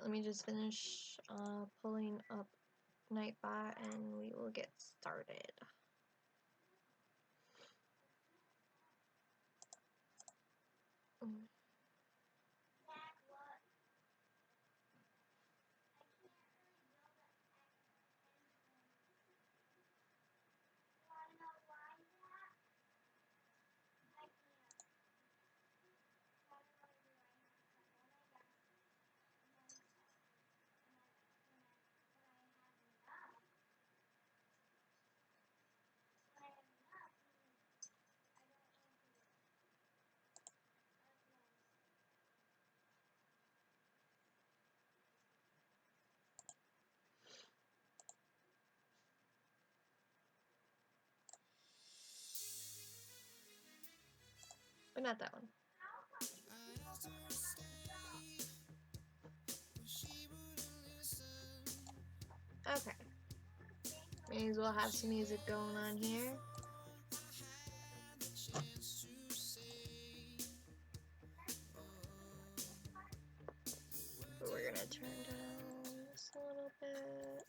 let me just finish pulling up Nightbot and we will get started. But not that one. Okay. May as well have some music going on here. But we're gonna turn down this a little bit.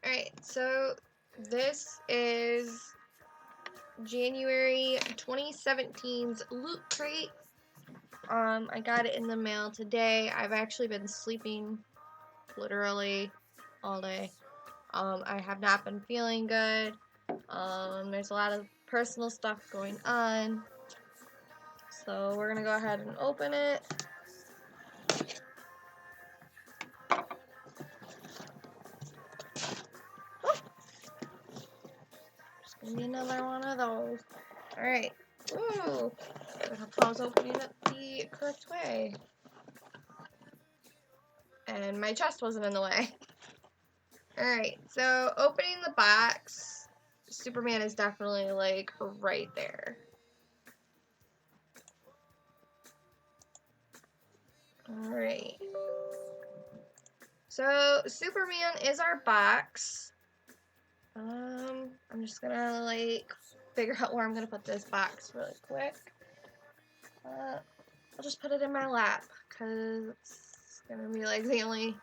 Alright, so this is January 2017's Loot Crate. I got it in the mail today. I've actually been sleeping literally all day. I have not been feeling good. There's a lot of personal stuff going on. So we're gonna go ahead and open it. Just gonna be another one of those. Alright. Ooh. I hope I was opening it the correct way. And my chest wasn't in the way. Alright, so opening the box, Superman is definitely like right there. Alright. So Superman is our box. I'm just gonna like figure out where I'm gonna put this box really quick. I'll just put it in my lap because it's gonna be like the only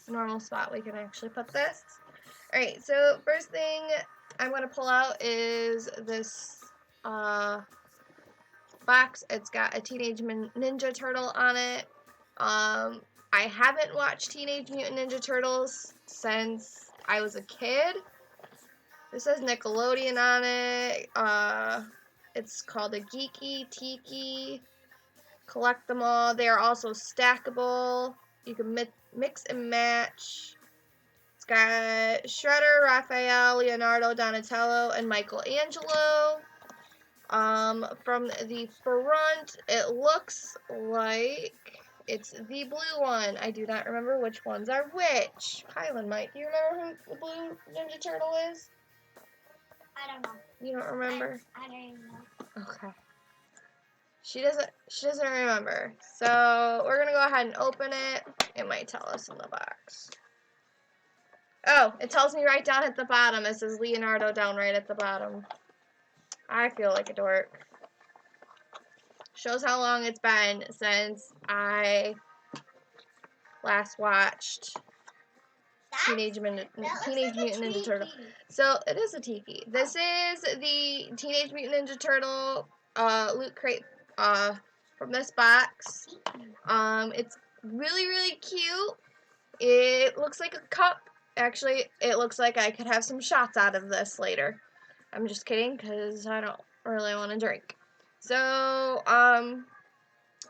normal spot we can actually put this. Alright, so first thing I'm gonna pull out is this box. It's got a Teenage Ninja Turtle on it. I haven't watched Teenage Mutant Ninja Turtles since I was a kid. This says Nickelodeon on it. It's called a Geeky Tiki. Collect them all. They are also stackable. You can mix and match. It's got Shredder, Raphael, Leonardo, Donatello, and Michelangelo. From the front, it looks like it's the blue one. I do not remember which ones are which. Kylan might. Do you remember who the blue Ninja Turtle is? I don't know. You don't remember? I don't even know. Okay. She doesn't remember. So we're gonna go ahead and open it. It might tell us in the box. Oh, it tells me right down at the bottom. It says Leonardo down right at the bottom. I feel like a dork. Shows how long it's been since I last watched Teenage Mutant Ninja Turtle. So it is a tiki. This is the Teenage Mutant Ninja Turtle Loot Crate from this box. It's really cute. It looks like a cup. Actually, it looks like I could have some shots out of this later. I'm just kidding because I don't really want to drink. So, I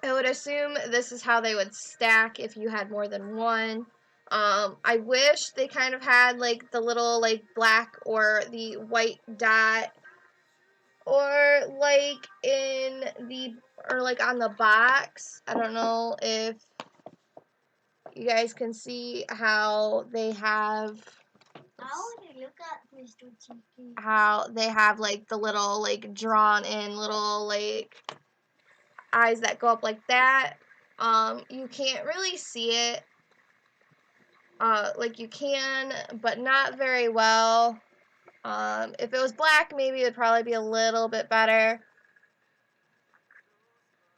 would assume this is how they would stack if you had more than one. I wish they kind of had like the little like black or the white dot, or like on the box. I don't know if you guys can see how they have. I want to look at Mr. Tiki. How they have like the little like drawn in little like eyes that go up like that. You can't really see it like you can, but not very well. If it was black, maybe it would probably be a little bit better.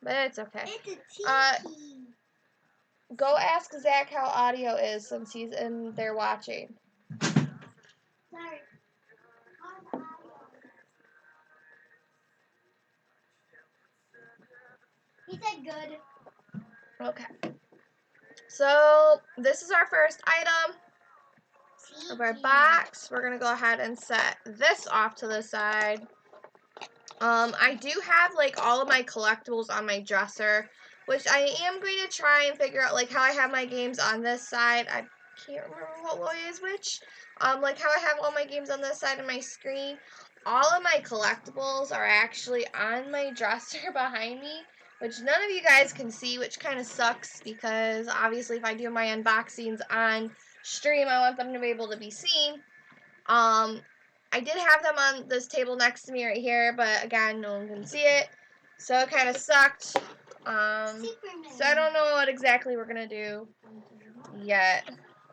But it's okay. It's a tiki. Go ask Zach how audio is since he's in there watching. Sorry. He said good. Okay. So this is our first item of our box. We're going to go ahead and set this off to the side. I do have like all of my collectibles on my dresser, which I am going to try and figure out like how I have my games on this side. I can't remember what is which. Like how I have all my games on this side of my screen. All of my collectibles are actually on my dresser behind me, which none of you guys can see, which kind of sucks because obviously if I do my unboxings on stream, I want them to be able to be seen. I did have them on this table next to me right here, but again, no one can see it, so it kind of sucked. So I don't know what exactly we're gonna do yet.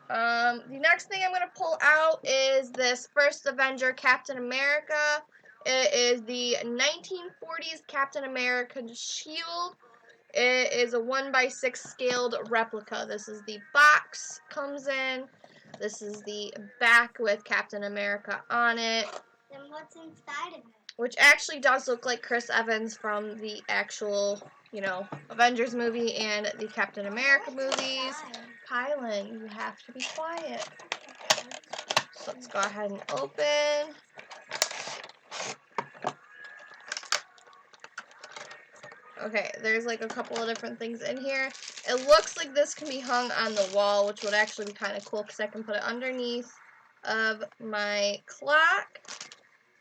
The next thing I'm gonna pull out is this First Avenger Captain America. It is the 1940s Captain American shield. It is a 1x6 scaled replica. This is the box comes in. This is the back with Captain America on it. Then what's inside of it? Which actually does look like Chris Evans from the actual, you know, Avengers movie and the Captain America movies. Kylan, you have to be quiet. So let's go ahead and open. Okay, there's like a couple of different things in here. It looks like this can be hung on the wall, which would actually be kind of cool because I can put it underneath of my clock.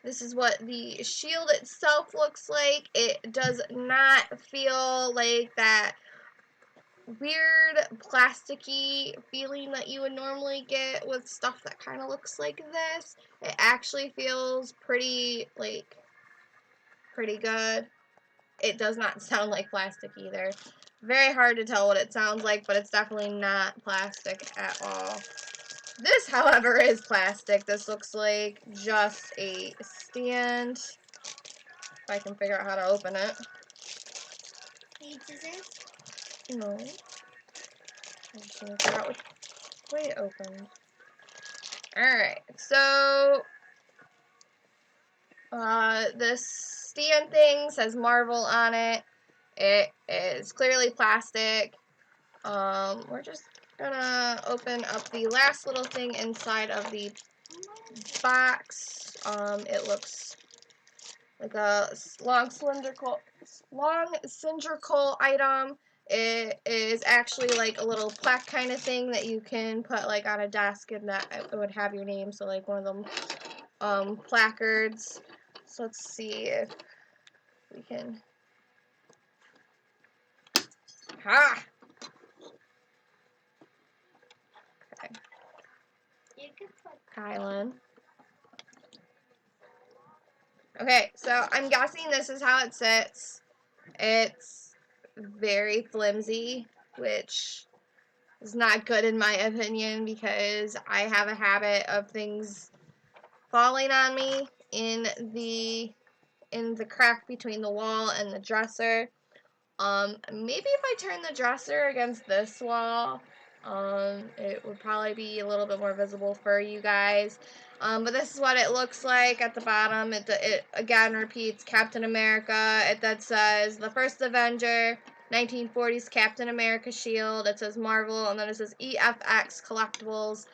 This is what the shield itself looks like. It does not feel like that weird plasticky feeling that you would normally get with stuff that kind of looks like this. It actually feels pretty good. It does not sound like plastic either. Very hard to tell what it sounds like, but it's definitely not plastic at all. This, however, is plastic. This looks like just a stand. If I can figure out how to open it. Need scissors? No. I'm just gonna figure out which way it opens. Alright, so this stand thing says Marvel on it. It is clearly plastic. We're just gonna open up the last little thing inside of the box. It looks like a long cylindrical item. It is actually like a little plaque kind of thing that you can put like on a desk, and that it would have your name. So like one of them placards. So let's see if we can. Ha! Okay. You can put Kylan. Okay, so I'm guessing this is how it sits. It's very flimsy, which is not good in my opinion because I have a habit of things falling on me in the crack between the wall and the dresser. Maybe if I turn the dresser against this wall, it would probably be a little bit more visible for you guys. But this is what it looks like at the bottom. It again repeats Captain America. It that says the First Avenger, 1940s Captain America shield. It says Marvel, and then it says EFX Collectibles.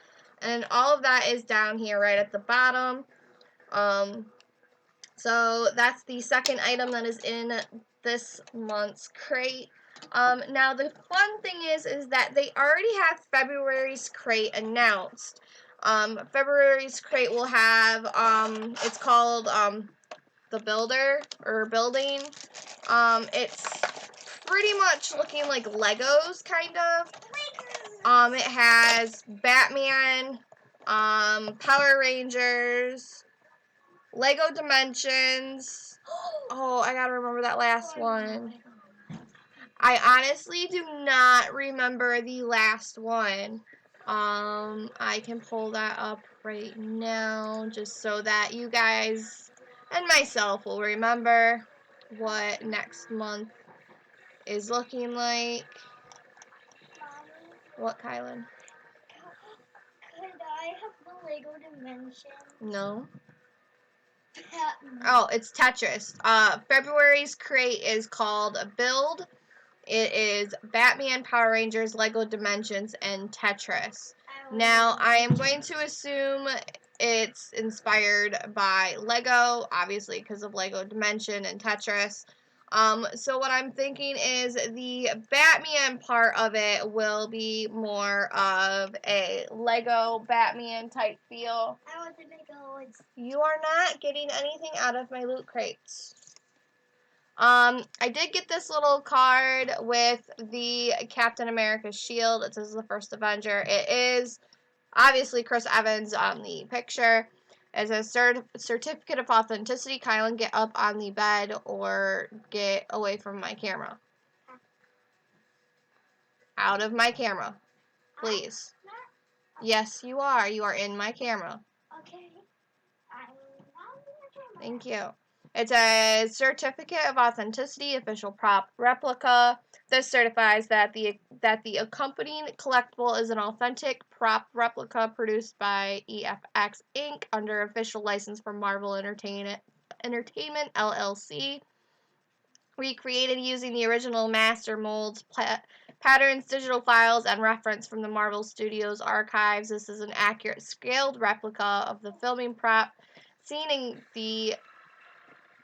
And all of that is down here right at the bottom. So that's the second item that is in this month's crate. Now the fun thing is that they already have February's crate announced. February's crate will have, it's called, the Builder, or Building. It's pretty much looking like Legos, kind of. It has Batman, Power Rangers, Lego Dimensions. Oh, I gotta remember that last one. I honestly do not remember the last one. I can pull that up right now just so that you guys and myself will remember what next month is looking like. Mommy, What, Kylan? could I have the Lego Dimension? No. Oh, it's Tetris. February's crate is called Build. It is Batman, Power Rangers, Lego Dimensions, and Tetris. Now, I am going to assume it's inspired by Lego, obviously because of Lego Dimension and Tetris. So what I'm thinking is the Batman part of it will be more of a Lego Batman type feel. I want the Lego. You are not getting anything out of my loot crates. I did get this little card with the Captain America shield. It says the first Avenger. It is obviously Chris Evans on the picture. It says certificate of authenticity. Kylan, get up on the bed or get away from my camera. Out of my camera, please. Yes, you are. You are in my camera. Okay. I'm not in the camera. Thank you. It says Certificate of Authenticity, official prop replica. This certifies that the accompanying collectible is an authentic prop replica produced by EFX Inc. under official license from Marvel Entertainment LLC. Recreated using the original master molds, patterns, digital files, and reference from the Marvel Studios archives. This is an accurate scaled replica of the filming prop seen in the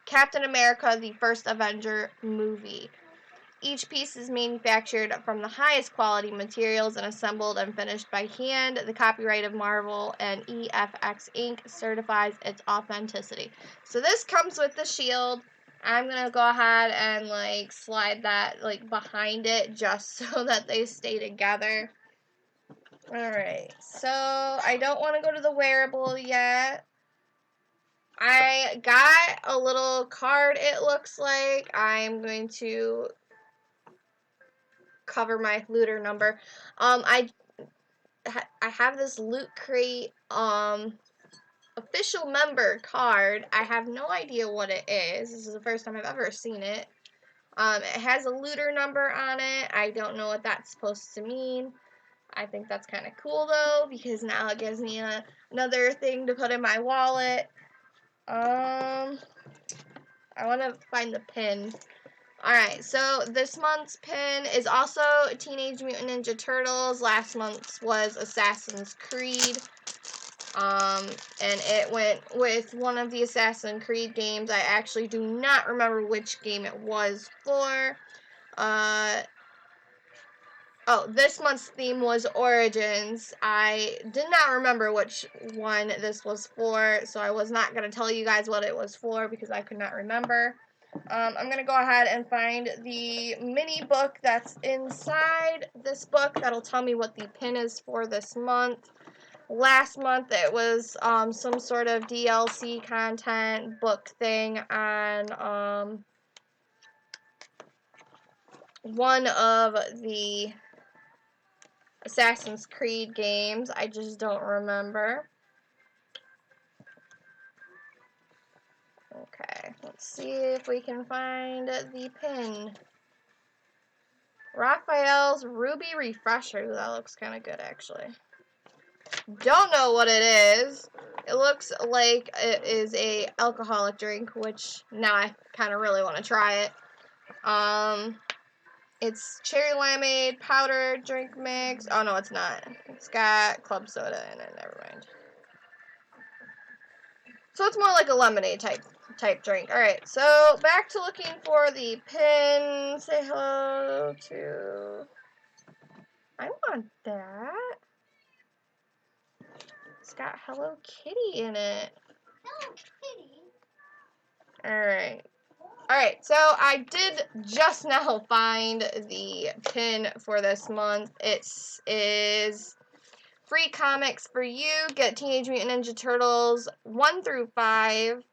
Captain America, the First Avenger movie. Each piece is manufactured from the highest quality materials and assembled and finished by hand. The copyright of Marvel and EFX Inc. certifies its authenticity. So this comes with the shield. I'm going to go ahead and slide that behind it just so that they stay together. Alright, so I don't want to go to the wearable yet. I got a little card, it looks like. I'm going to cover my looter number. I have this Lootcrate official member card. I have no idea what it is. This is the first time I've ever seen it. It has a looter number on it. I don't know what that's supposed to mean. I think that's kind of cool though, because now it gives me another thing to put in my wallet. I want to find the pin. Alright, so this month's pin is also Teenage Mutant Ninja Turtles. Last month's was Assassin's Creed. And it went with one of the Assassin's Creed games. I actually do not remember which game it was for. Oh, this month's theme was Origins. I did not remember which one this was for, so I was not going to tell you guys what it was for because I could not remember. I'm going to go ahead and find the mini book that's inside this book that'll tell me what the pin is for this month. Last month it was some sort of DLC content book thing on one of the Assassin's Creed games. I just don't remember. Okay, let's see if we can find the pin. Raphael's Ruby Refresher. Ooh, that looks kind of good, actually. Don't know what it is. It looks like it is a alcoholic drink, which now I kind of really want to try it. It's cherry limeade powder drink mix. Oh, no, it's not. It's got club soda in it. Never mind. So it's more like a lemonade type drink. Alright, so back to looking for the pin. Say hello to... I want that. It's got Hello Kitty in it. Hello Kitty. Alright. Alright, so I did just now find the pin for this month. It is free comics for you. Get Teenage Mutant Ninja Turtles 1 through 5.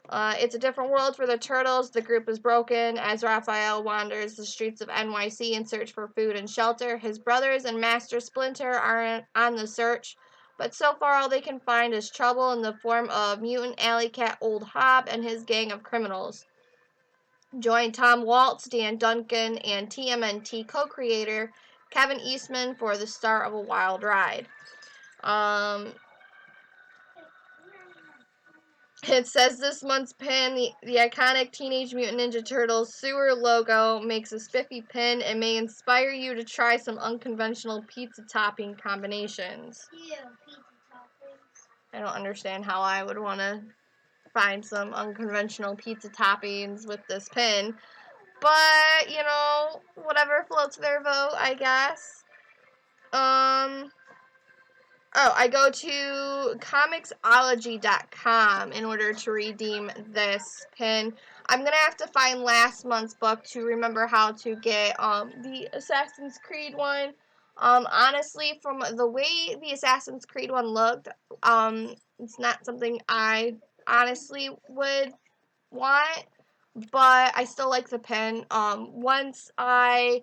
It's a different world for the turtles. The group is broken as Raphael wanders the streets of NYC in search for food and shelter. His brothers and Master Splinter are on the search, but so far all they can find is trouble in the form of mutant alley cat Old Hob and his gang of criminals. Join Tom Waltz, Dan Duncan, and TMNT co-creator Kevin Eastman for the start of a wild ride. It says this month's pin, the iconic Teenage Mutant Ninja Turtles sewer logo makes a spiffy pin and may inspire you to try some unconventional pizza topping combinations. Yeah, pizza toppings. I don't understand how I would want to find some unconventional pizza toppings with this pin. But, you know, whatever floats their vote, I guess. Oh, I go to comicsology.com in order to redeem this pin. I'm going to have to find last month's book to remember how to get the Assassin's Creed one. Honestly, from the way the Assassin's Creed one looked, it's not something I honestly would want, but I still like the pin. Once I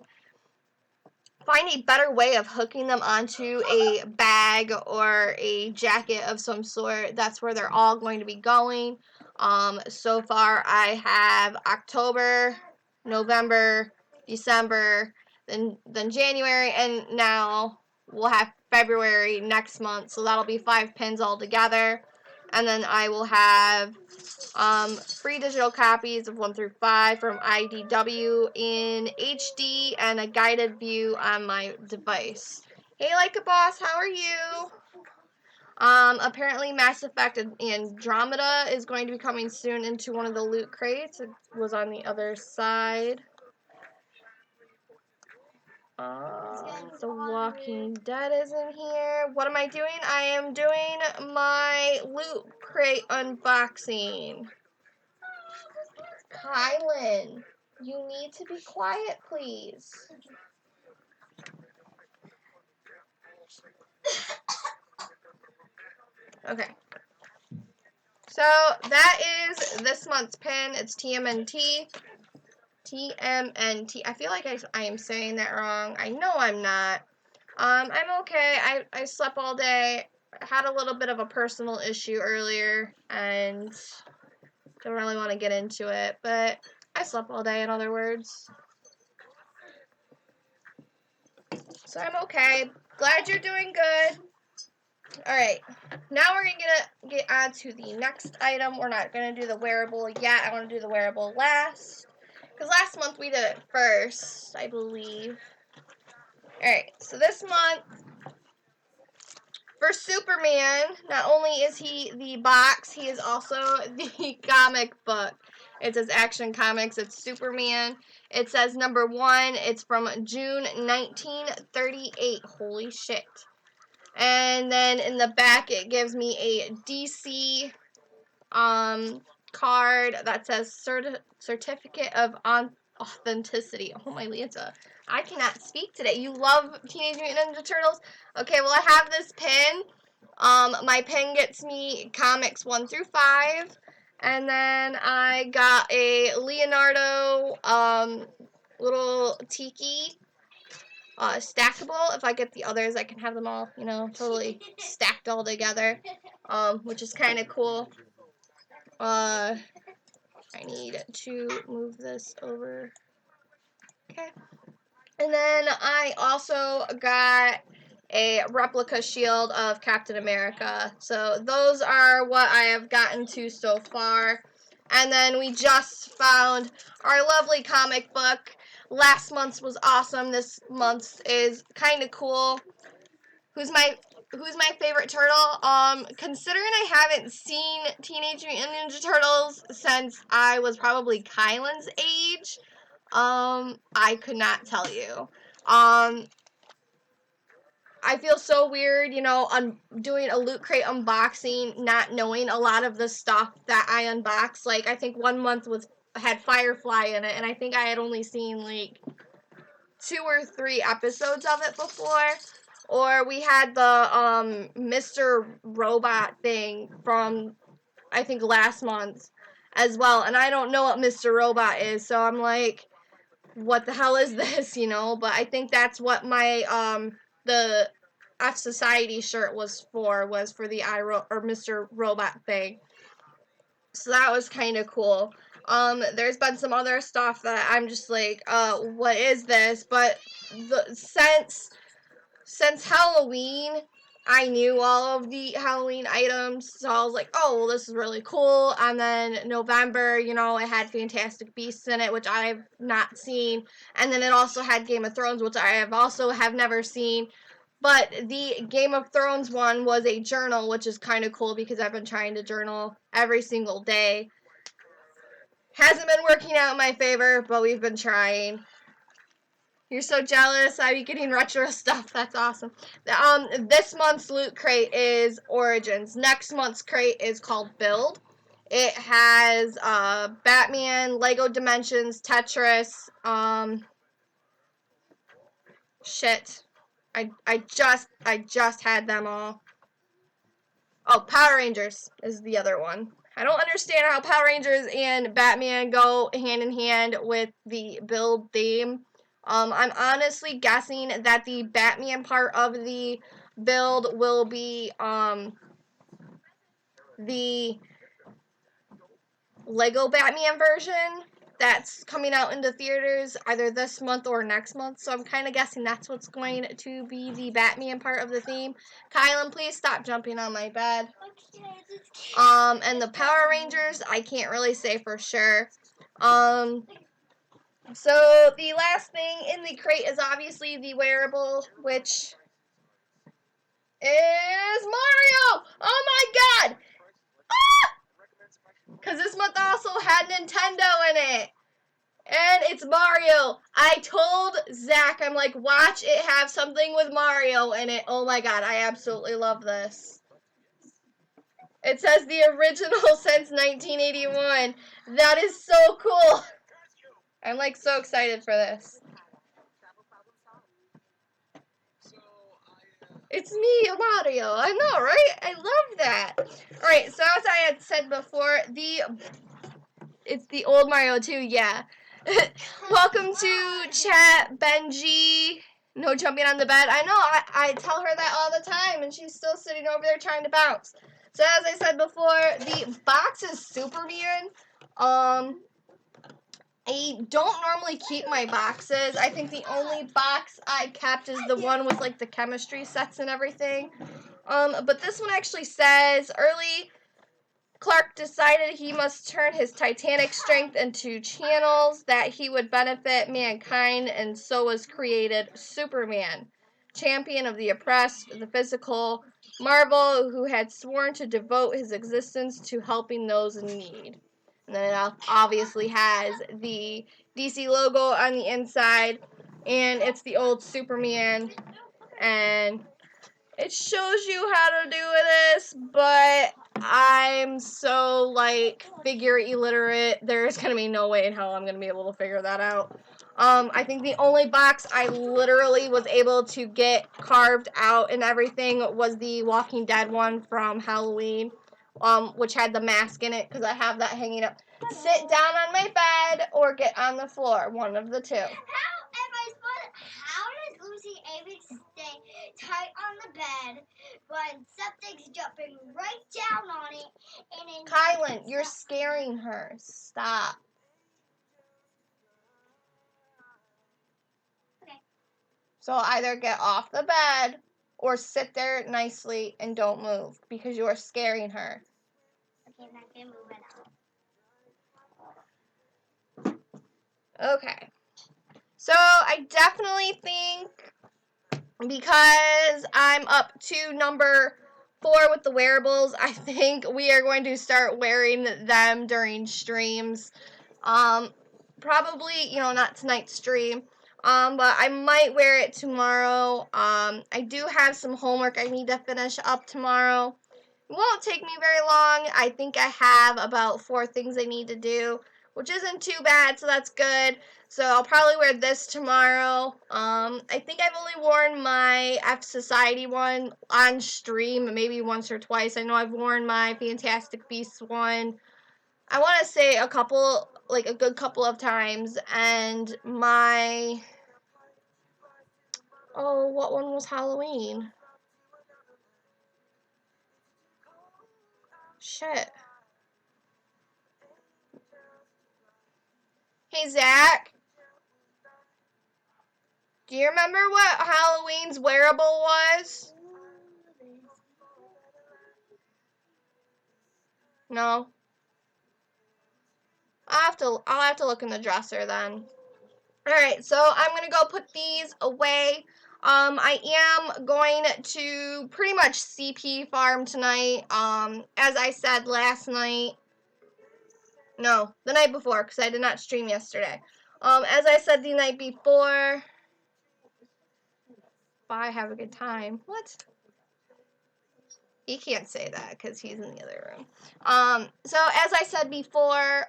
find a better way of hooking them onto a bag or a jacket of some sort, that's where they're all going to be going. So far I have October, November, December, then January, and now we'll have February next month, so that'll be 5 pins altogether. And then I will have free digital copies of 1 through 5 from IDW in HD and a guided view on my device. Hey, Like a Boss, how are you? Apparently Mass Effect Andromeda is going to be coming soon into one of the loot crates. It was on the other side. The Walking Dead is in here. What am I doing? I am doing my loot crate unboxing. Kylan, you need to be quiet, please. Okay. So that is this month's pin. It's TMNT. TMNT. I feel like I am saying that wrong. I know I'm not. I'm okay. I slept all day. I had a little bit of a personal issue earlier and don't really want to get into it, but I slept all day, in other words. So I'm okay. Glad you're doing good. Alright, now we're going to get on to the next item. We're not going to do the wearable yet. I want to do the wearable last. Because last month we did it first, I believe. Alright, so this month, for Superman, not only is he the box, he is also the comic book. It says Action Comics, it's Superman. It says number 1, it's from June 1938. Holy shit. And then in the back it gives me a DC card that says Certificate of Authenticity. Oh my Lanta. I cannot speak today. You love Teenage Mutant Ninja Turtles? Okay, well I have this pin. My pin gets me comics 1 through 5. And then I got a Leonardo little tiki stackable. If I get the others, I can have them all, you know, totally stacked all together, which is kind of cool. I need to move this over. Okay. And then I also got a replica shield of Captain America. So those are what I have gotten to so far. And then we just found our lovely comic book. Last month's was awesome. This month's is kind of cool. Who's my favorite turtle? Considering I haven't seen Teenage Mutant Ninja Turtles since I was probably Kylan's age, I could not tell you. I feel so weird, you know, doing a Loot Crate unboxing, not knowing a lot of the stuff that I unboxed. Like, I think 1 month had Firefly in it, and I think I had only seen, like, 2 or 3 episodes of it before. Or we had the, Mr. Robot thing from, I think, last month. as well, and I don't know what Mr. Robot is, so I'm like, what the hell is this, you know? But I think that's what my the F Society shirt was for the Mr. Robot thing. So that was kind of cool. There's been some other stuff that I'm just like, what is this? But since Halloween, I knew all of the Halloween items, so I was like, oh, well, this is really cool. And then November, you know, it had Fantastic Beasts in it, which I've not seen. And then it also had Game of Thrones, which I have never seen. But the Game of Thrones one was a journal, which is kind of cool because I've been trying to journal every single day. Hasn't been working out in my favor, but we've been trying. You're so jealous. I'll be getting retro stuff. That's awesome. This month's Loot Crate is Origins. Next month's crate is called Build. It has Batman, Lego Dimensions, Tetris. Shit. I just had them all. Oh, Power Rangers is the other one. I don't understand how Power Rangers and Batman go hand in hand with the build theme. I'm honestly guessing that the Batman part of the build will be the Lego Batman version that's coming out into theaters either this month or next month. So I'm kind of guessing that's what's going to be the Batman part of the theme. Kylan, please stop jumping on my bed. And the Power Rangers, I can't really say for sure. So the last thing in the crate is obviously the wearable, which is Mario! Oh my god! Because this month also had Nintendo in it. And it's Mario. I told Zach, I'm like, watch it have something with Mario in it. Oh my god, I absolutely love this. It says the original since 1981. That is so cool. I'm like so excited for this. It's me, Mario. I know, right? I love that. Alright, so as I had said before, it's the old Mario too, yeah. Welcome to chat, Benji. No jumping on the bed. I know, I tell her that all the time, and she's still sitting over there trying to bounce. So as I said before, the box is Superman. I don't normally keep my boxes. I think the only box I kept is the one with like the chemistry sets and everything. But this one actually says, early Clark decided he must turn his titanic strength into channels that he would benefit mankind, and so was created Superman, champion of the oppressed, the physical marvel who had sworn to devote his existence to helping those in need. And then it obviously has the DC logo on the inside, and it's the old Superman, and it shows you how to do this, but I'm so, like, figure illiterate, there's gonna be no way in hell I'm gonna be able to figure that out. I think the only box I literally was able to get carved out and everything was the Walking Dead one from Halloween, which had the mask in it, because I have that hanging up. Sit down on my bed or get on the floor, one of the two. How does Lucy able to stay tight on the bed when something's jumping right down on it? And Kylan, you're scaring her. Stop. Okay. So either get off the bed or sit there nicely and don't move because you are scaring her. Okay, I'm not gonna move it out. Okay. So I definitely think, because I'm up to number 4 with the wearables, I think we are going to start wearing them during streams. Probably, not tonight's stream. But I might wear it tomorrow. I do have some homework I need to finish up tomorrow. It won't take me very long. I think I have about 4 things I need to do, which isn't too bad, so that's good. So I'll probably wear this tomorrow. I think I've only worn my F Society one on stream, maybe once or twice. I know I've worn my Fantastic Beasts one I want to say a good couple of times, and what one was Halloween? Shit. Hey, Zach. Do you remember what Halloween's wearable was? No. I'll have to look in the dresser then. Alright, so I'm gonna go put these away. I am going to pretty much CP farm tonight. As I said last night. No, the night before, because I did not stream yesterday. As I said the night before. Bye, have a good time. What? He can't say that because he's in the other room. So as I said before,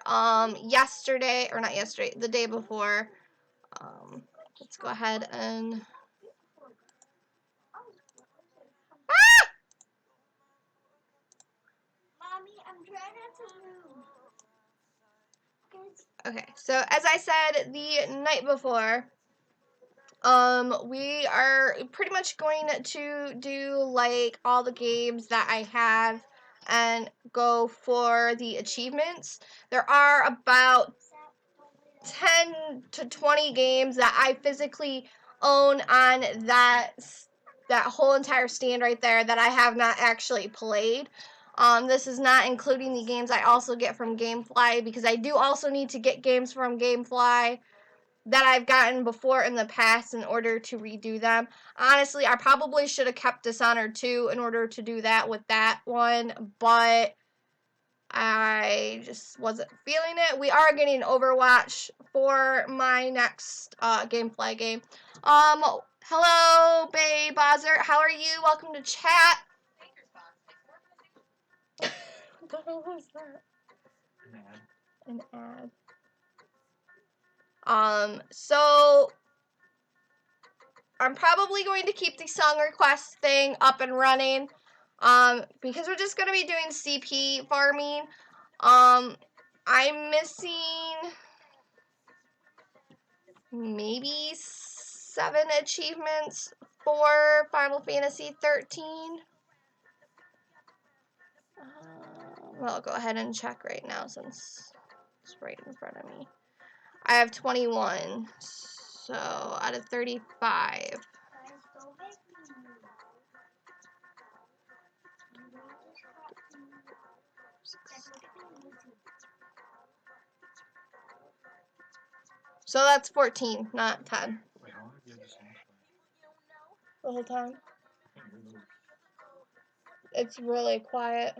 yesterday, or not yesterday, the day before, let's go ahead and... Ah! Mommy, I'm trying not to move. Okay, so as I said the night before, we are pretty much going to do like all the games that I have and go for the achievements. There are about 10 to 20 games that I physically own on that whole entire stand right there that I have not actually played. This is not including the games I also get from Gamefly, because I do also need to get games from Gamefly that I've gotten before in the past in order to redo them. Honestly, I probably should have kept Dishonored 2 in order to do that with that one, but I just wasn't feeling it. We are getting Overwatch for my next Gamefly game. Hello, Babe Bozzer. How are you? Welcome to chat. What the hell was that? An ad. So I'm probably going to keep the song request thing up and running, because we're just going to be doing CP farming. I'm missing maybe 7 achievements for Final Fantasy 13. Well, I'll go ahead and check right now since it's right in front of me. I have 21, so out of 35. So that's 14, not 10. The whole time. It's really quiet.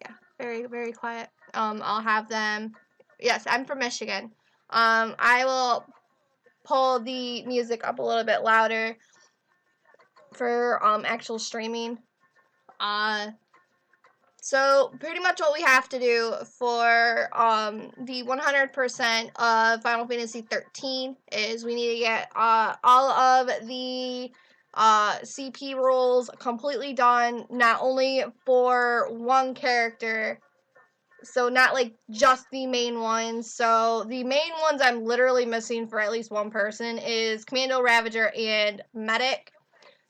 Yeah, very, very quiet. I'll have them. Yes, I'm from Michigan. I will pull the music up a little bit louder for actual streaming. So pretty much what we have to do for the 100% of Final Fantasy 13 is we need to get all of the CP rules completely done, not only for one character, so not like just the main ones. So the main ones I'm literally missing for at least one person is Commando, Ravager, and Medic.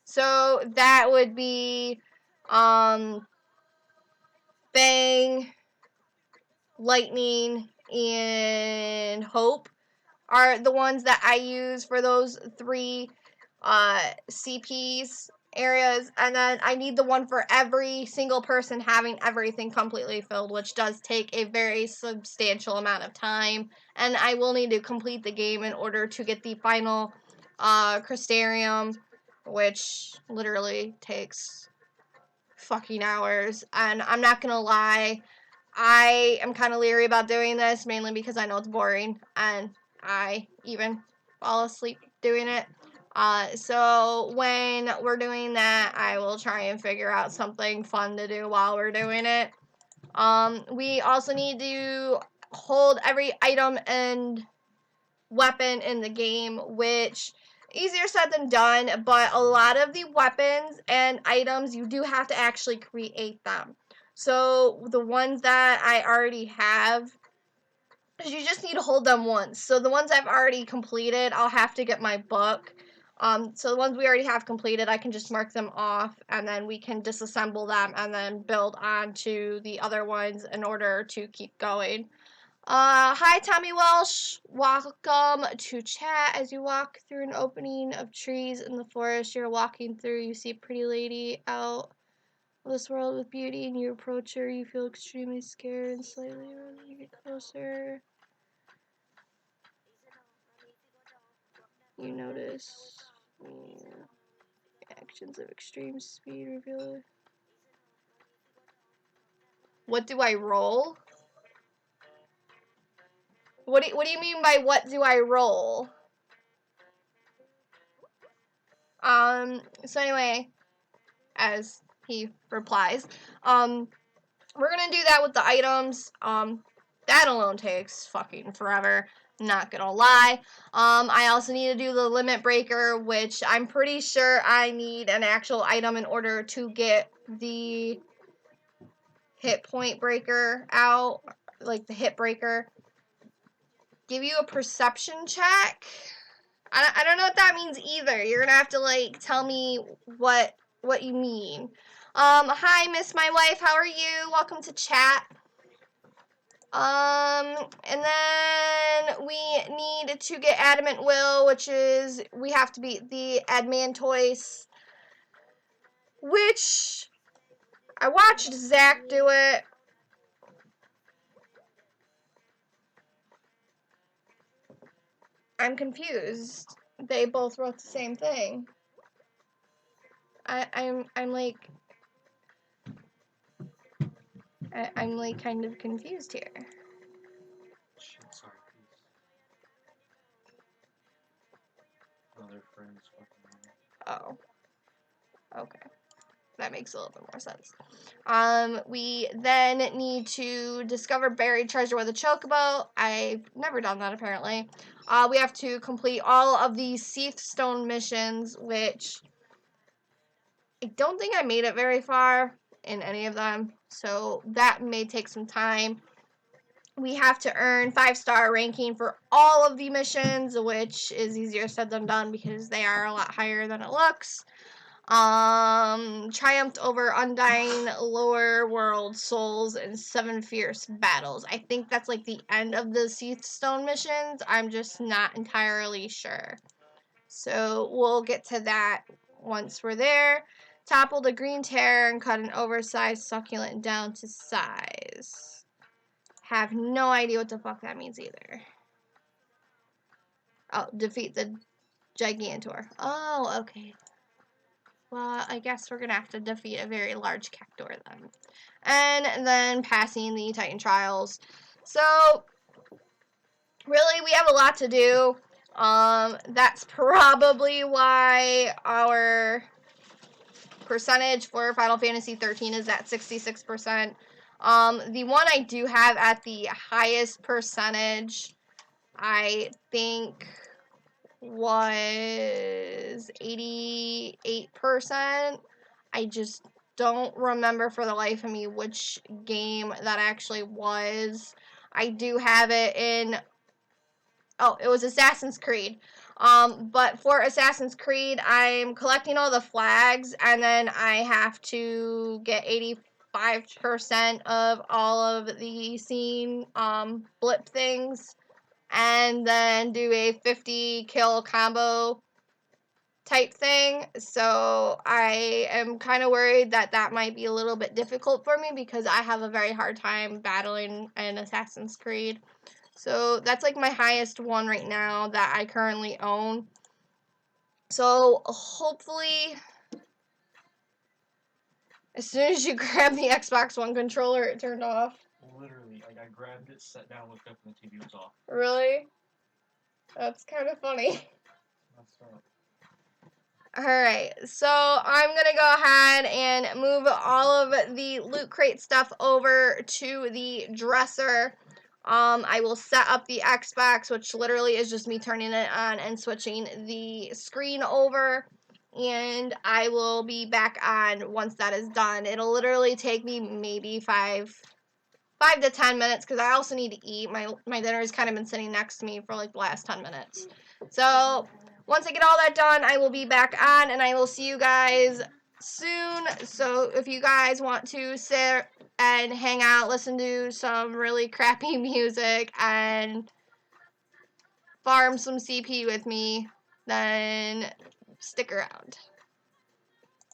So that would be Bang, Lightning, and Hope are the ones that I use for those 3 CPs areas, and then I need the one for every single person having everything completely filled, which does take a very substantial amount of time, and I will need to complete the game in order to get the final Crystarium, which literally takes fucking hours. And I'm not gonna lie, I am kind of leery about doing this, mainly because I know it's boring, and I even fall asleep doing it. So when we're doing that, I will try and figure out something fun to do while we're doing it. We also need to hold every item and weapon in the game, which easier said than done, but a lot of the weapons and items, you do have to actually create them. So the ones that I already have, you just need to hold them once. So the ones I've already completed, I'll have to get my book. So the ones we already have completed, I can just mark them off, and then we can disassemble them and then build onto the other ones in order to keep going. Hi Tommy Welsh, welcome to chat. As you walk through an opening of trees in the forest you're walking through, you see a pretty lady out of this world with beauty, and you approach her, you feel extremely scared and slightly when you get closer. You notice actions of extreme speed reveal. What do I roll? What do you mean by what do I roll? So anyway, as he replies, we're gonna do that with the items. That alone takes fucking forever. Not gonna lie. I also need to do the limit breaker, which I'm pretty sure I need an actual item in order to get the hit point breaker out, like the hit breaker. Give you a perception check. I don't know what that means either. You're gonna have to like tell me what you mean. Hi, Miss My Wife. How are you? Welcome to chat. And then we need to get Adamant Will, which is we have to beat the Admantoise, which I watched Zach do it. I'm confused. They both wrote the same thing. I'm like I'm like kind of confused here. Sorry, please. Other friends. Oh. Okay. That makes a little bit more sense. We then need to discover buried treasure with a chocobo. I've never done that, apparently. We have to complete all of the Seath Stone missions, which I don't think I made it very far in any of them, so that may take some time. We have to earn 5-star ranking for all of the missions, which is easier said than done because they are a lot higher than it looks. Triumphed over Undying Lower World Souls in 7 fierce battles. I think that's like the end of the Seath Stone missions. I'm just not entirely sure. So we'll get to that once we're there. Toppled a green terror and cut an oversized succulent down to size. Have no idea what the fuck that means either. Oh, defeat the Gigantor. Oh, okay. Well, I guess we're gonna have to defeat a very large Cactor then. And then passing the Titan Trials. So, really, we have a lot to do. That's probably why our percentage for Final Fantasy 13 is at 66%. The one I do have at the highest percentage, I think, was 88%. I just don't remember for the life of me which game that actually was. I do have it in, oh, it was Assassin's Creed. But for Assassin's Creed, I'm collecting all the flags, and then I have to get 85% of all of the scene blip things, and then do a 50 kill combo type thing. So I am kind of worried that that might be a little bit difficult for me because I have a very hard time battling in Assassin's Creed. So that's like my highest one right now that I currently own. So hopefully, as soon as you grab the Xbox One controller, it turned off. Literally, like I grabbed it, sat down, looked up, and the TV was off. Really? That's kind of funny. That's up. Alright, so I'm going to go ahead and move all of the Loot Crate stuff over to the dresser. I will set up the Xbox, which literally is just me turning it on and switching the screen over. and I will be back on once that is done. It'll literally take me maybe 5 to 10 minutes because I also need to eat. My dinner has kind of been sitting next to me for like the last 10 minutes. So once I get all that done, I will be back on, and I will see you guys soon. So if you guys want to sit and hang out, listen to some really crappy music, and farm some CP with me, then stick around.